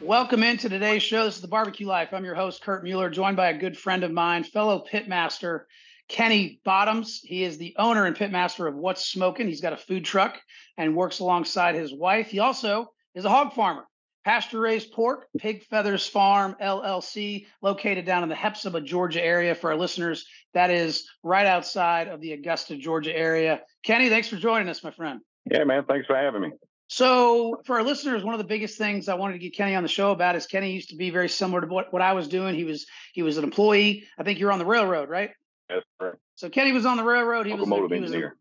Welcome into today's show. This is the Barbecue Life. I'm your host, Kurt Mueller, joined by a good friend of mine, fellow pitmaster, Kenny Bottoms. He is the owner and pitmaster of What's Smokin. He's got a food truck and works alongside his wife. He also is a hog farmer, Pasture Raised Pork, Pig Feathers Farm, LLC, located down in the Hephzibah, Georgia area. For our listeners, that is right outside of the Augusta, Georgia area. Kenny, thanks for joining us, my friend. Yeah, man. Thanks for having me. So for our listeners, one of the biggest things I wanted to get Kenny on the show about is Kenny used to be very similar to what I was doing. He was an employee. I think you were on the railroad, right? That's correct. So Kenny was on the railroad. Locomotive engineer.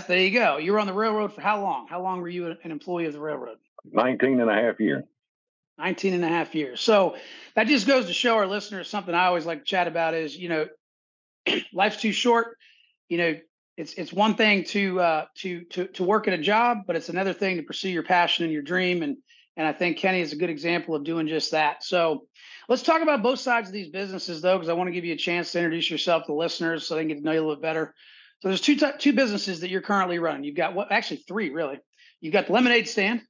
There you go. You were on the railroad for how long? How long were you an employee of the railroad? 19 and a half years. 19 and a half years. So that just goes to show our listeners something I always like to chat about is, life's too short. It's one thing to work at a job, but it's another thing to pursue your passion and your dream. And I think Kenny is a good example of doing just that. So let's talk about both sides of these businesses, though, because I want to give you a chance to introduce yourself to the listeners so they can get to know you a little bit better. So there's two businesses that you're currently running. You've got actually three, really. You've got the lemonade stand,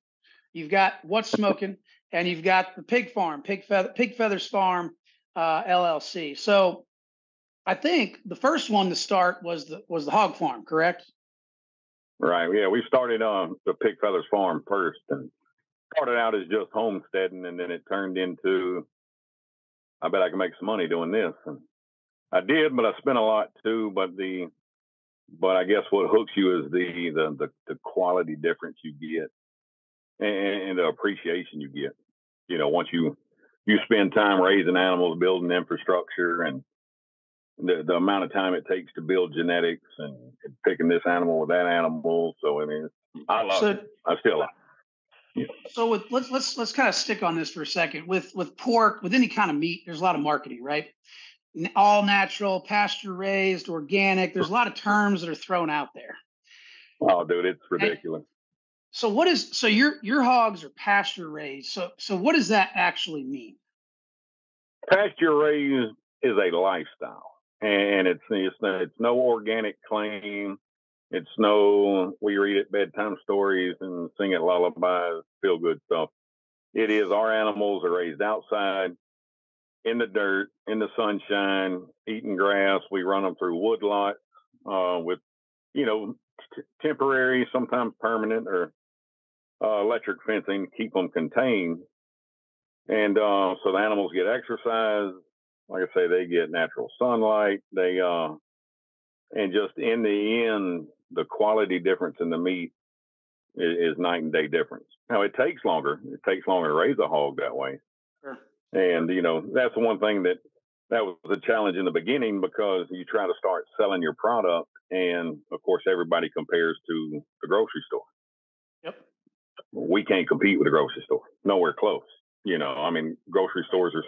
you've got What's Smokin, and you've got the pig farm, Pig Feathers Farm, LLC. So I think the first one to start was the hog farm, correct? Right. Yeah, we started the Pig Feathers Farm first, and started out as just homesteading, and then it turned into, I bet I can make some money doing this, and I did, but I spent a lot too. But I guess what hooks you is the quality difference you get, and the appreciation you get. Once you spend time raising animals, building infrastructure, and the amount of time it takes to build genetics and picking this animal with that animal. So I mean, I love it. I still love it. Yeah. So let's kind of stick on this for a second. With pork, with any kind of meat, there's a lot of marketing, right? All natural, pasture raised, organic. There's a lot of terms that are thrown out there. Oh, dude, it's ridiculous. So your hogs are pasture raised. So what does that actually mean? Pasture raised is a lifestyle. And it's no organic claim. It's no we read at bedtime stories and sing it lullabies, feel good stuff. It is our animals are raised outside in the dirt, in the sunshine, eating grass. We run them through woodlots with, temporary, sometimes permanent or electric fencing to keep them contained. And so the animals get exercise. Like I say, they get natural sunlight. And just in the end, the quality difference in the meat is night and day difference. Now it takes longer. It takes longer to raise a hog that way. Sure. And that's the one thing that was a challenge in the beginning, because you try to start selling your product, and of course everybody compares to the grocery store. Yep. We can't compete with the grocery store. Nowhere close. Grocery stores are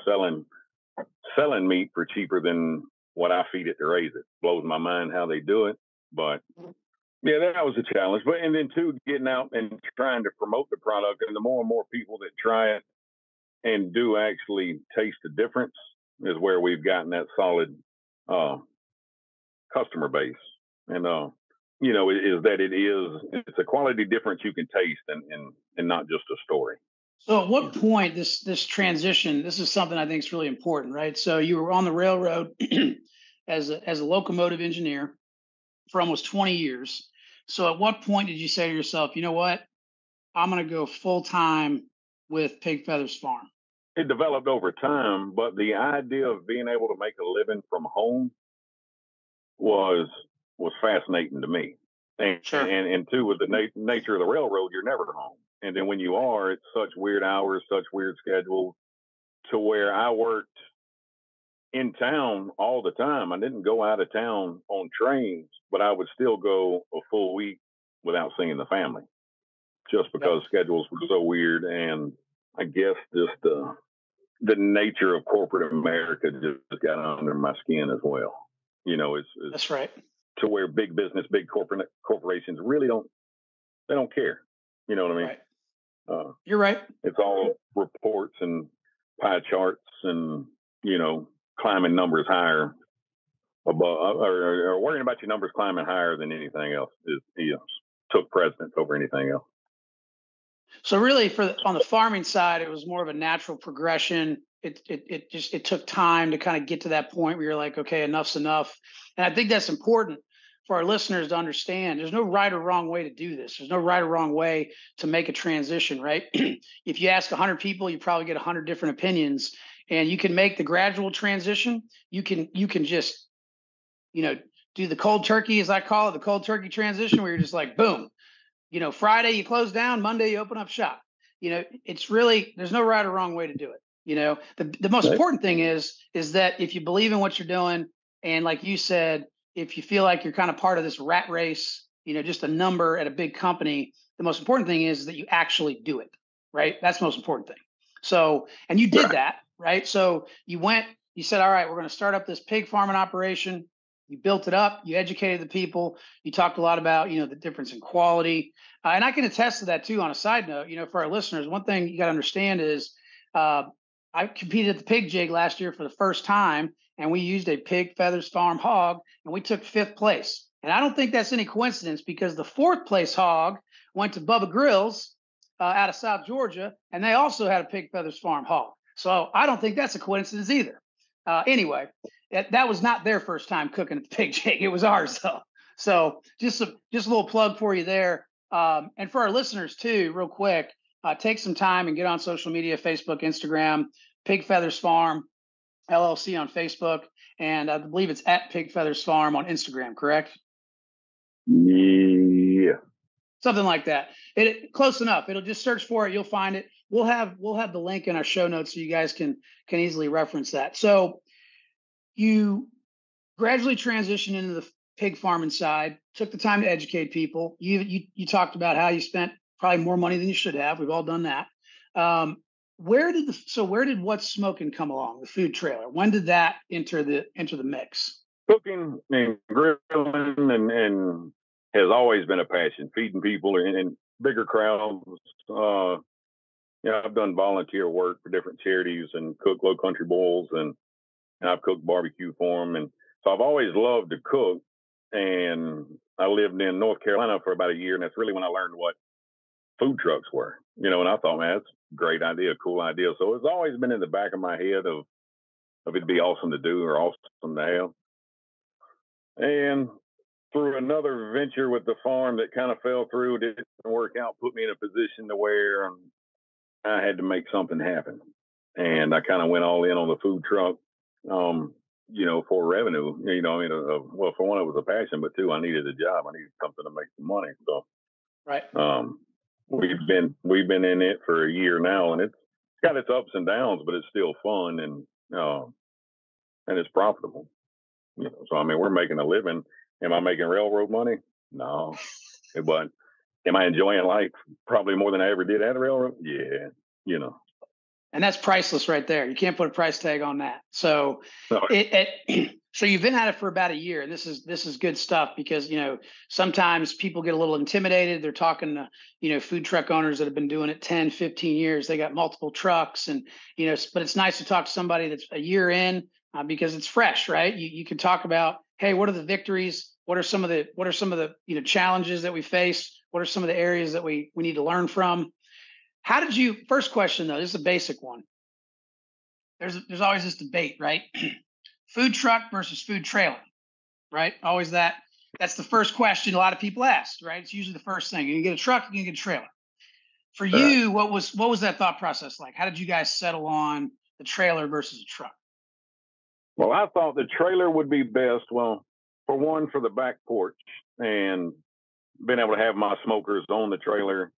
selling meat for cheaper than what I feed it to raise it. Blows my mind how they do it. But yeah, that was a challenge. But and then too, getting out and trying to promote the product, and the more and more people that try it and do actually taste the difference is where we've gotten that solid customer base. And it's a quality difference you can taste, and not just a story. So at what point this transition, this is something I think is really important, right? So you were on the railroad as a locomotive engineer for almost 20 years. So at what point did you say to yourself, you know what, I'm going to go full time with Pig Feathers Farm? It developed over time, but the idea of being able to make a living from home was fascinating to me. And sure. and two, with the nature of the railroad, you're never home. And then when you are, it's such weird hours, such weird schedules, to where I worked in town all the time. I didn't go out of town on trains, but I would still go a full week without seeing the family, just because schedules were so weird. And I guess just the nature of corporate America just got under my skin as well. That's right. To where big business, big corporations really don't care. You know what I mean? Right. You're right. It's all reports and pie charts and, climbing numbers higher above, or worrying about your numbers climbing higher than anything else took precedence over anything else. So really, on the farming side, it was more of a natural progression. It took time to kind of get to that point where you're like, okay, enough's enough. And I think that's important for our listeners to understand. There's no right or wrong way to do this. There's no right or wrong way to make a transition, right? If you ask 100 people, you probably get 100 different opinions, and you can make the gradual transition. You can just, do the cold turkey, as I call it, the cold turkey transition, where you're just like, boom, Friday you close down, Monday you open up shop. It's really, there's no right or wrong way to do it. The most important thing is that if you believe in what you're doing, and like you said, if you feel like you're kind of part of this rat race, just a number at a big company, the most important thing is that you actually do it, right? That's the most important thing. So, and you did that, right? So you said, all right, we're going to start up this pig farming operation. You built it up, you educated the people, you talked a lot about, the difference in quality. And I can attest to that too. On a side note, for our listeners, one thing you got to understand is I competed at the pig jig last year for the first time, and we used a Pig Feathers Farm hog, and we took 5th place. And I don't think that's any coincidence, because the 4th place hog went to Bubba Grills out of South Georgia, and they also had a Pig Feathers Farm hog. So I don't think that's a coincidence either. Anyway, that was not their first time cooking at the pig jig. It was ours though. So just a little plug for you there. And for our listeners too, real quick, take some time and get on social media, Facebook, Instagram, Pig Feathers Farm LLC on Facebook. And I believe it's at Pig Feathers Farm on Instagram, correct? Yeah. Something like that. Close enough. It'll just search for it. You'll find it. We'll have the link in our show notes so you guys can easily reference that. So you gradually transitioned into the pig farming side, took the time to educate people. You talked about how you spent probably more money than you should have. We've all done that. Where did What's Smokin' come along, the food trailer? When did that enter the mix? Cooking and grilling and has always been a passion. Feeding people in bigger crowds. I've done volunteer work for different charities and cooked low country bowls, and I've cooked barbecue for them. And so I've always loved to cook. And I lived in North Carolina for about a year, and that's really when I learned what food trucks were. And I thought, man, that's a great idea, cool idea. So it's always been in the back of my head of it'd be awesome to do or awesome to have. And through another venture with the farm that kind of fell through, didn't work out, put me in a position to where I had to make something happen. And I kind of went all in on the food truck, for revenue. Well, for one, it was a passion, but two, I needed a job. I needed something to make some money. So, right. We've been in it for a year now, and it's got its ups and downs, but it's still fun and it's profitable. So we're making a living. Am I making railroad money? No, but am I enjoying life probably more than I ever did at a railroad? Yeah, And that's priceless right there. You can't put a price tag on that. So so you've been at it for about a year, and this is good stuff, because sometimes people get a little intimidated. They're talking to food truck owners that have been doing it 10, 15 years. They got multiple trucks, and but it's nice to talk to somebody that's a year in, because it's fresh, right? You can talk about, hey, what are the victories? What are some of the challenges that we face? What are some of the areas that we need to learn from? How did you, first question though, this is a basic one. There's always this debate, right? Food truck versus food trailer, right? Always that's the first question a lot of people ask, right? It's usually the first thing. You can get a truck, you can get a trailer. For you, what was that thought process like? How did you guys settle on the trailer versus a truck? Well, I thought the trailer would be best. Well, for one, for the back porch and being able to have my smokers on the trailer,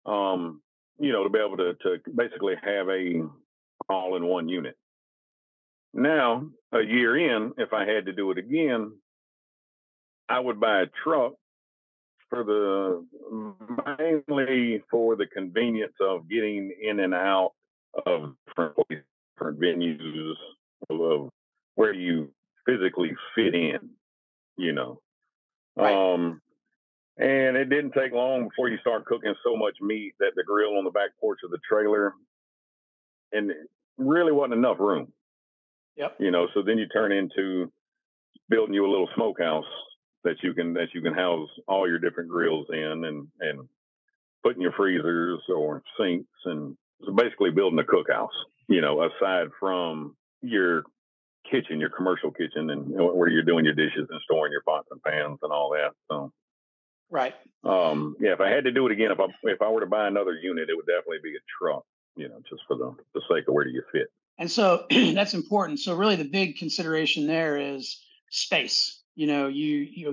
to be able to basically have a all-in-one unit. Now, a year in, if I had to do it again, I would buy a truck mainly for the convenience of getting in and out of different venues of where you physically fit in, Right. And it didn't take long before you start cooking so much meat that the grill on the back porch of the trailer, and really wasn't enough room. Yep. So then you turn into building you a little smokehouse that you can house all your different grills in, and putting your freezers or sinks, and so basically building a cookhouse, aside from your kitchen, your commercial kitchen, and where you're doing your dishes and storing your pots and pans and all that. So, Right. yeah, if I had to do it again, if I were to buy another unit, it would definitely be a truck, just for the sake of where do you fit. And so that's important. So really the big consideration there is space. You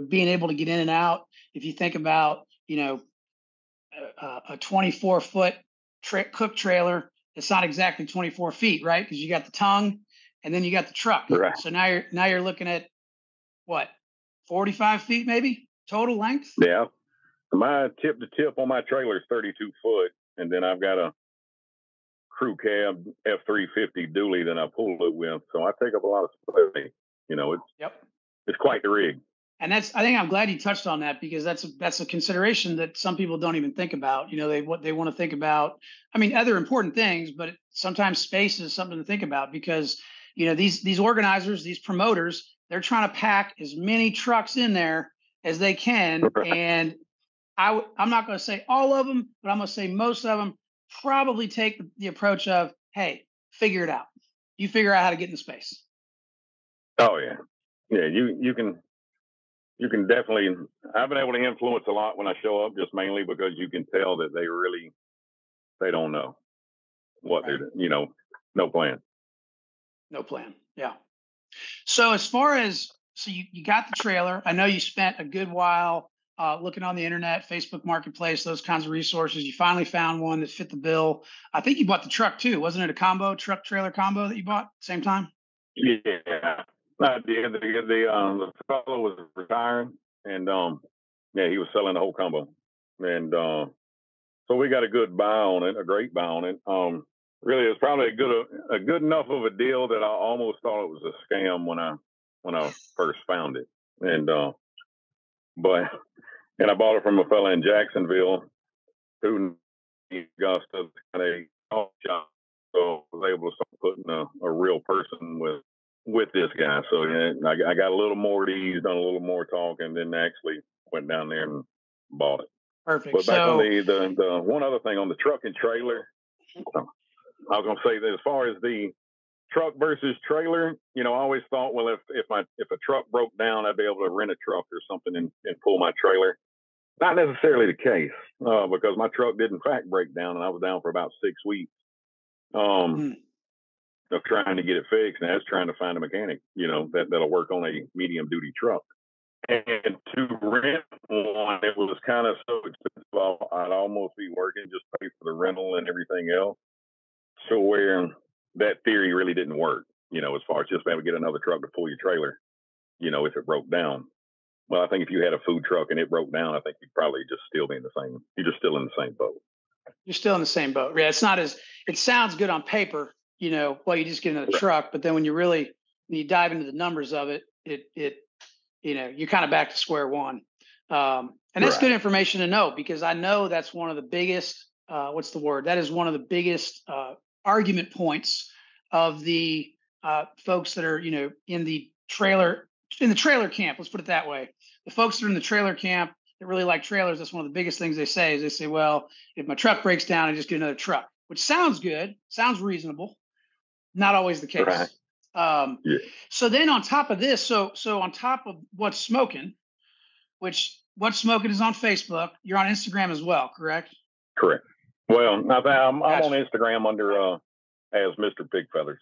being able to get in and out. If you think about, a 24-foot cook trailer, it's not exactly 24 feet, right? Because you got the tongue and then you got the truck. Right. So now you're looking at what, 45 feet maybe total length? Yeah. My tip to tip on my trailer is 32 foot, and then I've got a crew cab F350 dually that I pull it with, so I take up a lot of space. Yep. It's quite the rig. And I think I'm glad you touched on that, because that's a consideration that some people don't even think about. They want to think about, I mean, other important things, but sometimes space is something to think about, because these organizers, these promoters, they're trying to pack as many trucks in there as they can. Right. And I'm not going to say all of them, but I'm going to say most of them probably take the approach of, hey, figure it out. You figure out how to get in space. Oh yeah, yeah. You can definitely. I've been able to influence a lot when I show up, just mainly because you can tell that they don't know what Right. they're. No plan. No plan. Yeah. So you got the trailer. I know you spent a good while looking on the internet, Facebook Marketplace, those kinds of resources. You finally found one that fit the bill. I think you bought the truck too, wasn't it? A combo truck trailer combo that you bought same time? Yeah. The fellow was retiring, and yeah, he was selling the whole combo, and so we got a good buy on it, a great buy on it. Really, it's probably a good enough of a deal that I almost thought it was a scam when I first found it, and but and I bought it from a fella in Jacksonville who Augusta kind of auto shop, so I was able to start putting a real person with this guy. So yeah, I got a little more ease, done a little more talking, then actually went down there and bought it. Perfect. But back on So the one other thing on the truck and trailer, I was going to say that as far as the truck versus trailer, I always thought, well, if a truck broke down, I'd be able to rent a truck or something and pull my trailer. Not necessarily the case, because my truck did in fact break down, and I was down for about 6 weeks of trying to get it fixed, and I was trying to find a mechanic, that'll work on a medium duty truck. And to rent one, it was kind of so expensive. I'd almost be working just pay for the rental and everything else. So where that theory really didn't work, as far as just able to get another truck to pull your trailer, if it broke down. Well, I think if you had a food truck and it broke down, I think you'd probably just still be in the same. You're just still in the same boat. you're still in the same boat. Yeah, it sounds good on paper, well, you just get another Right. truck, but then when you dive into the numbers of it, you're kind of back to square one. And that's good Right. information to know, because I know that's one of the biggest, what's the word? That is one of the biggest argument points of the folks that are, in the trailer camp. Let's put it that way. The folks that are in the trailer camp that really like trailers, that's one of the biggest things they say is they say, well, if my truck breaks down, I just get another truck, which sounds good, sounds reasonable. Not always the case. Right. Yeah. So then on top of this, so on top of What's Smokin', which What's Smokin' is on Facebook, you're on Instagram as well, correct? Correct. Well, I'm Gotcha. on Instagram under as Mr. Pig Feathers.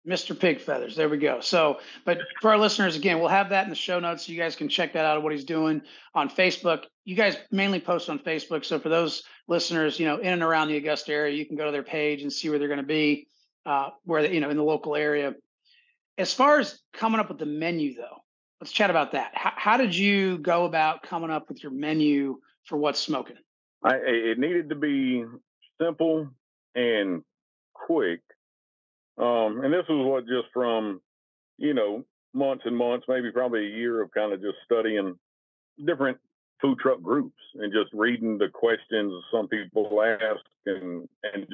Mr. Pig Feathers. There we go. So, but for our listeners, again, we'll have that in the show notes so you guys can check that out of what he's doing on Facebook. You guys mainly post on Facebook. So for those listeners, in and around the Augusta area, you can go to their page and see where they're going to be, where they, in the local area. As far as coming up with the menu, though, let's chat about that. How did you go about coming up with your menu for What's Smokin'? It needed to be simple and quick. And this was what just from, months and months, maybe probably a year of kind of just studying different food truck groups and just reading the questions some people ask and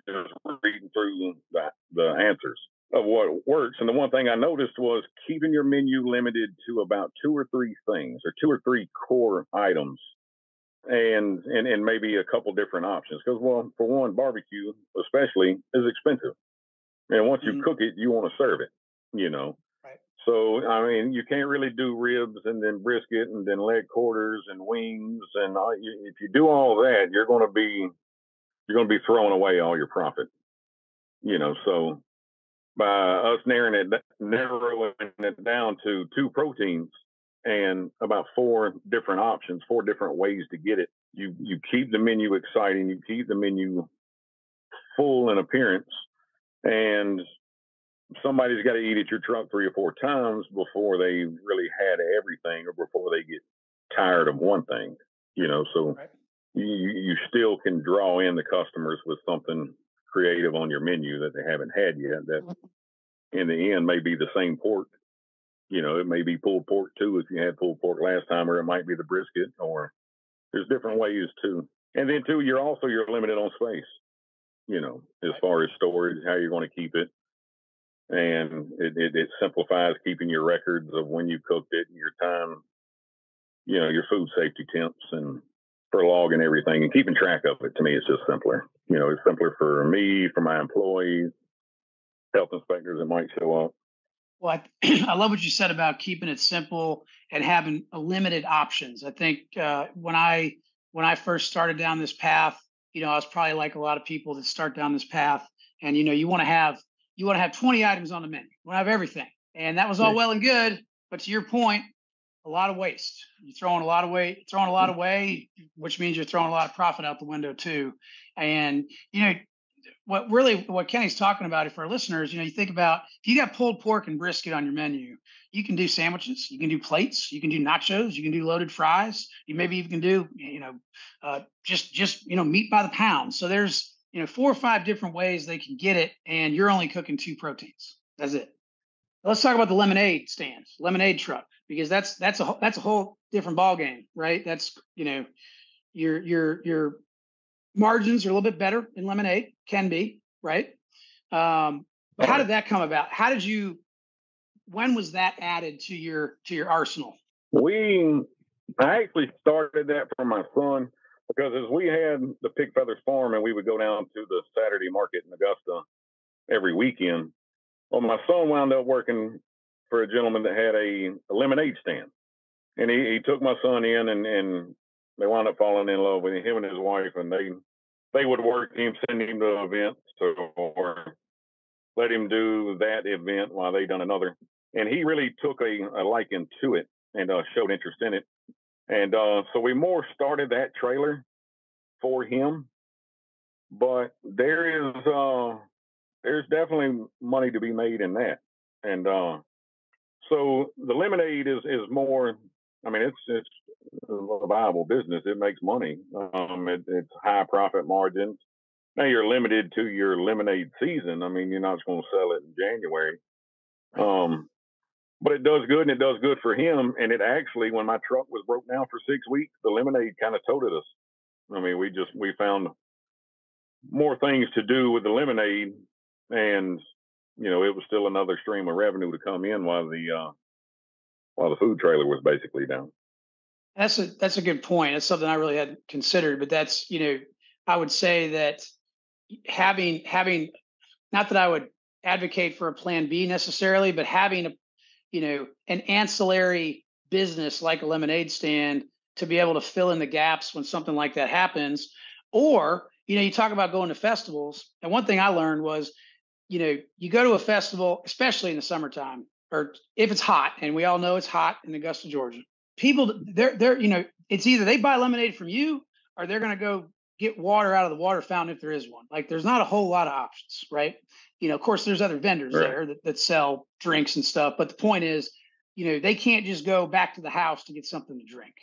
just reading through the answers of what works. And the one thing I noticed was keeping your menu limited to about two or three things or two or three core items and maybe a couple different options. Because, well, for one, barbecue especially is expensive, and once you Mhm. cook it, you want to serve it. You know, Right. so I mean, you can't really do ribs and then brisket and then leg quarters and wings, and if you do all that, you're going to be throwing away all your profit. So by us narrowing it down to two proteins and about four different options, four different ways to get it. You keep the menu exciting, you keep the menu full in appearance, and somebody's got to eat at your truck 3 or 4 times before they really had everything or before they get tired of one thing. So Right. you still can draw in the customers with something creative on your menu that they haven't had yet that in the end may be the same pork. It may be pulled pork too if you had pulled pork last time, or it might be the brisket, or there's different Right. ways too. And then too, you're limited on space, as Right. far as storage, how you're going to keep it. And it simplifies keeping your records of when you cooked it, your time, your food safety temps and for logging everything and keeping track of it. To me, it's just simpler. It's simpler for me, for my employees, health inspectors that might show up. Well, I love what you said about keeping it simple and having a limited options. I think when I first started down this path, I was probably like a lot of people that start down this path, and you want to have 20 items on the menu. You want to have everything, and that was all Yeah. well and good. But to your point, a lot of waste. You're throwing a lot away, which means you're throwing a lot of profit out the window too. And what Kenny's talking about, for our listeners, you think about, if you got pulled pork and brisket on your menu, you can do sandwiches, you can do plates, you can do nachos, you can do loaded fries, you maybe even can do just meat by the pound. So there's 4 or 5 different ways they can get it, and you're only cooking 2 proteins. That's it. Let's talk about the lemonade stands, lemonade truck, because that's a whole different ball game, right? That's your margins are a little bit better in lemonade, can be, right? But how Right. did that come about? When was that added to your arsenal? We I actually started that for my son because as we had the Pig Feathers Farm and we would go down to the Saturday market in Augusta every weekend. Well, my son wound up working for a gentleman that had a lemonade stand. And he took my son in and they wound up falling in love with him and his wife, and they would work him, send him to events or let him do that event while they done another. And he really took a liking to it and showed interest in it. And so we more started that trailer for him. But there's definitely money to be made in that. And so the lemonade is more. I mean, it's a viable business. It makes money. It's high profit margins. Now you're limited to your lemonade season. I mean, you're not going to sell it in January. Right. But it does good, and it does good for him. And it actually, when my truck was broke down for 6 weeks, the lemonade kind of toted us. I mean, we found more things to do with the lemonade, and it was still another stream of revenue to come in while the food trailer was basically down. That's a good point. That's something I really hadn't considered, but I would say that having not that I would advocate for a plan B necessarily, but having an ancillary business like a lemonade stand to be able to fill in the gaps when something like that happens. Or, you talk about going to festivals. And one thing I learned was, you go to a festival, especially in the summertime, or if it's hot, and we all know it's hot in Augusta, Georgia. People, it's either they buy lemonade from you or they're going to go get water out of the water fountain if there is one. Like, there's not a whole lot of options, right? Of course, there's other vendors Right. there that sell drinks and stuff. But the point is, they can't just go back to the house to get something to drink.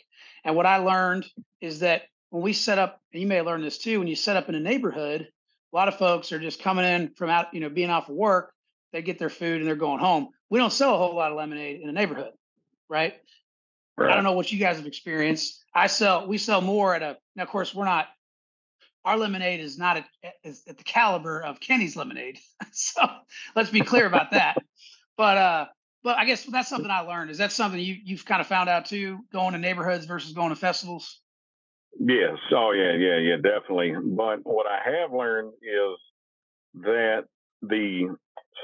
And what I learned is that when we set up, and you may have learned this too, when you set up in a neighborhood, a lot of folks are just coming in from out, being off of work. They get their food and they're going home. We don't sell a whole lot of lemonade in a neighborhood, right? I don't Right. know what you guys have experienced. We sell more now of course, our lemonade is not at the caliber of Kenny's lemonade. So let's be clear about that. But I guess that's something I learned. Is that something you've kind of found out too, going to neighborhoods versus going to festivals? Yes. Oh, yeah, definitely. But what I have learned is that the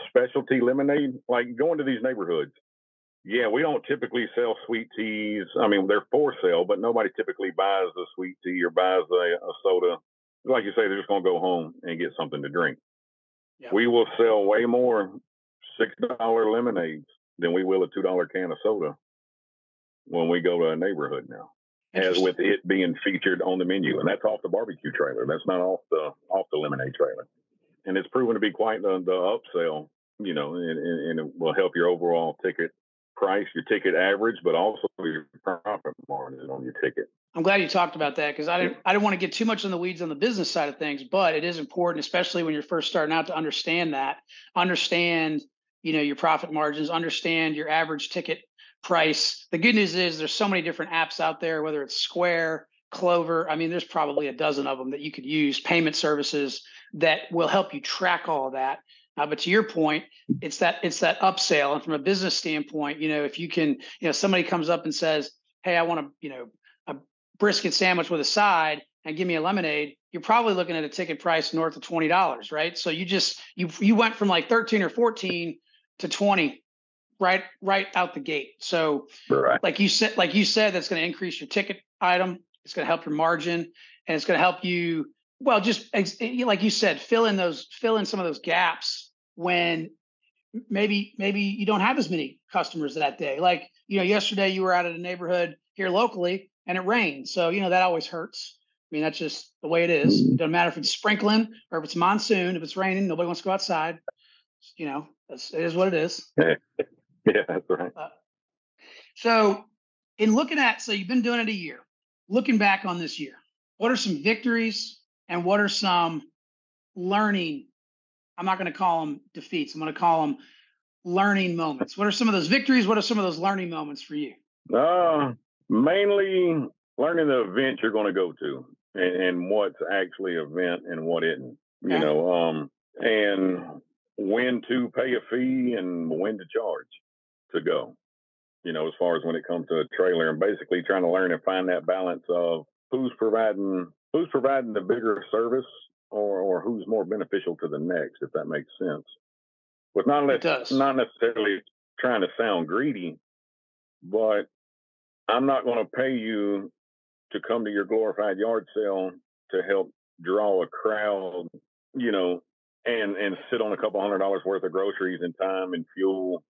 specialty lemonade, like going to these neighborhoods, yeah, we don't typically sell sweet teas. I mean, they're for sale, but nobody typically buys a sweet tea or buys a soda. Like you say, they're just going to go home and get something to drink. Yeah. We will sell way more $6 lemonades than we will a $2 can of soda when we go to a neighborhood now, as with it being featured on the menu, and that's off the barbecue trailer. That's not off the lemonade trailer, and it's proven to be quite the upsell. And it will help your overall ticket price, your ticket average, but also your profit margin on your ticket. I'm glad you talked about that because I didn't want to get too much in the weeds on the business side of things, but it is important, especially when you're first starting out, to understand, your profit margins, understand your average ticket price. The good news is there's so many different apps out there, whether it's Square, Clover. I mean, there's probably a dozen of them that you could use, payment services that will help you track all of that. But to your point, it's that upsell. And from a business standpoint, if you can, somebody comes up and says, "Hey, I want to, a brisket sandwich with a side and give me a lemonade," you're probably looking at a ticket price north of $20, right? So you went from like 13 or 14 to 20 right out the gate. So right. like you said, that's going to increase your ticket item. It's going to help your margin, and it's going to help you, well, just like you said, fill in some of those gaps when maybe you don't have as many customers that day. Like, yesterday you were out at a neighborhood here locally and it rained. So, that always hurts. I mean, that's just the way it is. It doesn't matter if it's sprinkling or if it's monsoon. If it's raining, nobody wants to go outside. It is what it is. Yeah, that's right. So you've been doing it a year. Looking back on this year, what are some victories and what are some learning? I'm not going to call them defeats. I'm going to call them learning moments. What are some of those victories? What are some of those learning moments for you? Mainly learning the event you're going to go to and what's actually an event and what isn't. Okay. And when to pay a fee and when to charge to go. As far as when it comes to a trailer, and basically trying to learn and find that balance of who's providing the bigger service or who's more beneficial to the next, if that makes sense. But not necessarily trying to sound greedy, but I'm not going to pay you to come to your glorified yard sale to help draw a crowd, and sit on a couple $100 worth of groceries and time and fuel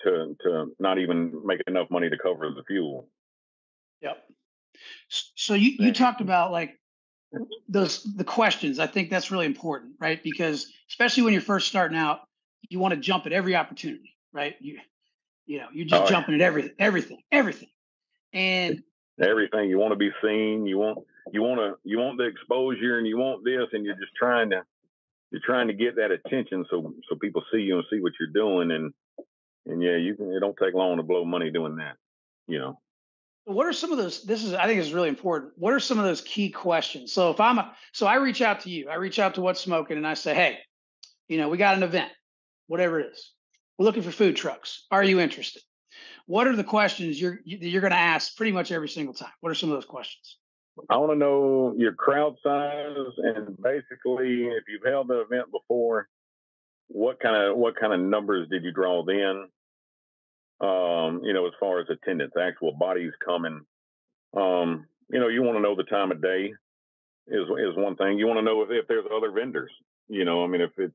to not even make enough money to cover the fuel. Yep. So you talked about like the questions. I think that's really important, right? Because especially when you're first starting out, you want to jump at every opportunity, right? You're just jumping at everything. And everything. You want to be seen. You want the exposure, and you want this, and you're just trying to get that attention so people see you and see what you're doing, and yeah, it don't take long to blow money doing that. What are some of those? I think is really important. What are some of those key questions? So I reach out to you. I reach out to What's Smokin', and I say, hey, we got an event, whatever it is. We're looking for food trucks. Are you interested? What are the questions you're going to ask pretty much every single time? What are some of those questions? I want to know your crowd size, and basically, if you've held the event before, what kind of numbers did you draw then? As far as attendance, actual bodies coming. You want to know the time of day is one thing. You want to know if there's other vendors. If it's,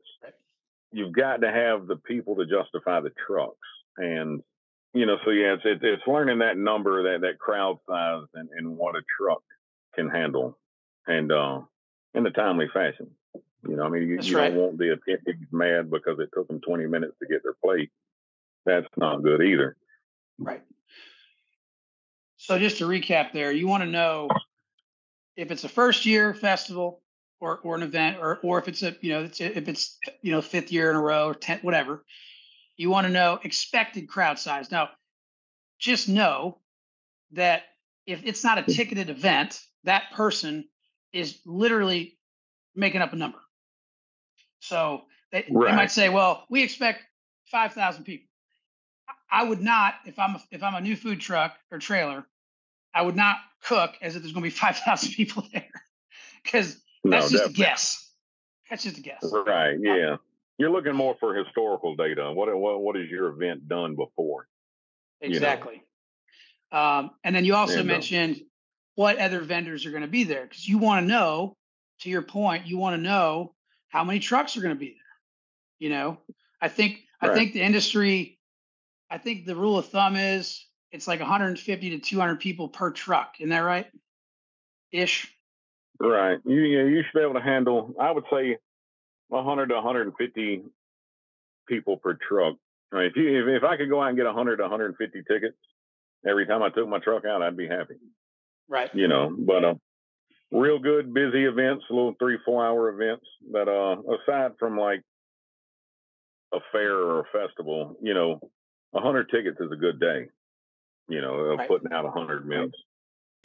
you've got to have the people to justify the trucks, and so yeah, it's learning that number, that crowd size, and what a truck can handle, and in a timely fashion. You don't want the attendees mad because it took them 20 minutes to get their plate. That's not good either. Right. So just to recap there, you want to know if it's a first year festival or an event, or if it's fifth year in a row or 10th, whatever. You want to know expected crowd size. Now, just know that if it's not a ticketed event, that person is literally making up a number. So they might say, well, we expect 5,000 people. I would not, if I'm a new food truck or trailer, I would not cook as if there's going to be 5,000 people there, because No, that's just a definitely. guess. That's just a guess. Right. Yeah. You're looking more for historical data. What is your event done before? Exactly. And then you also And mentioned what other vendors are going to be there, because you want to know, to your point, you want to know how many trucks are going to be there. You know, I think right. the industry, I think the rule of thumb is it's like 150 to 200 people per truck. Isn't that right? Ish. Right. You should be able to handle, I would say, 100 to 150 people per truck. Right. If I could go out and get 100 to 150 tickets every time I took my truck out, I'd be happy. Right. But real good busy events, little 3-4 hour events. But aside from like a fair or a festival, 100 tickets is a good day. Right. Putting out 100 meals.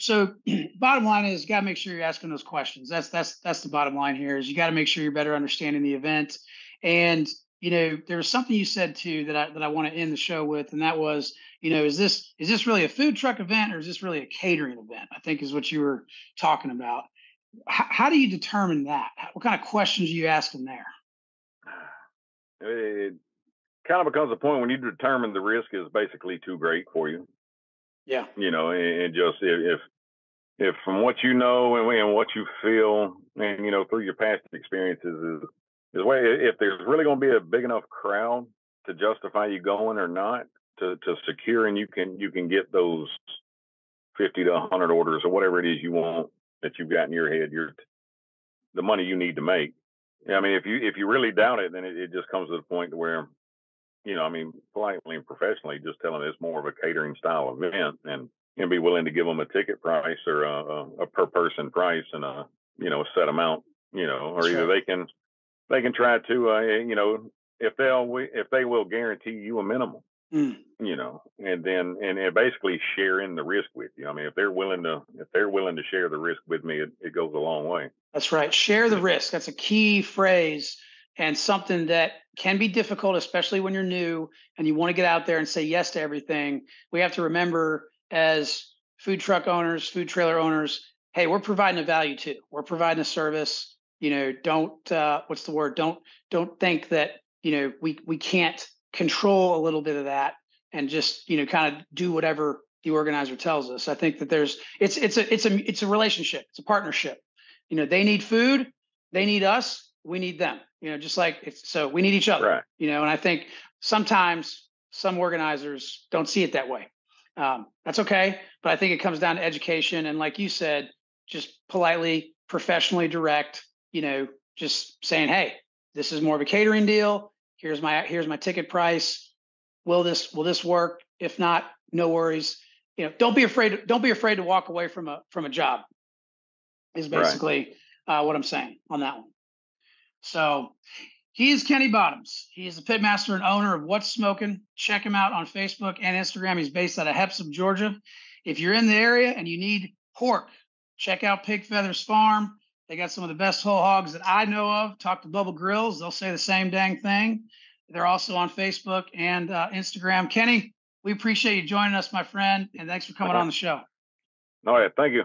So bottom line is, you got to make sure you're asking those questions. That's the bottom line here, is you got to make sure you're better understanding the event. And there was something you said too that I want to end the show with, and that was, is this really a food truck event, or is this really a catering event? I think is what you were talking about. How do you determine that? What kind of questions are you asking there? It kind of becomes a point when you determine the risk is basically too great for you. Yeah. And just if from what you know and what you feel, and through your past experiences, is way if there's really going to be a big enough crowd to justify you going or not, to secure, and you can get those 50 to 100 orders or whatever it is you want that you've got in your head, the money you need to make. I mean, if you really doubt it, then it just comes to the point where, politely and professionally, just telling it's more of a catering style event, and be willing to give them a ticket price or a per person price and a set amount, or either they can try to if they will guarantee you a minimum, and then and basically share in the risk with you. I mean, if they're willing to share the risk with me, it goes a long way. That's right. Share the risk. That's a key phrase, and something that can be difficult, especially when you're new and you want to get out there and say yes to everything. We have to remember, as food truck owners, food trailer owners, hey, we're providing a value too. We're providing a service. Don't what's the word? Don't think that we can't control a little bit of that and just kind of do whatever the organizer tells us. I think that it's a relationship. It's a partnership. They need food, they need us, we need them. Just like so we need each other. Right. And I think sometimes some organizers don't see it that way. That's okay, but I think it comes down to education, and like you said, just politely, professionally direct. Just saying, hey, this is more of a catering deal. Here's my ticket price. Will this work? If not, no worries. Don't be afraid to walk away from a job, is basically what I'm saying on that one. So he is Kenny Bottoms. He is the pitmaster and owner of What's Smokin. Check him out on Facebook and Instagram. He's based out of Hephzibah, Georgia. If you're in the area and you need pork, check out Pig Feathers Farm. They got some of the best whole hogs that I know of. Talk to Bubba Grills. They'll say the same dang thing. They're also on Facebook and Instagram. Kenny, we appreciate you joining us, my friend, and thanks for coming on the show. All right. Thank you.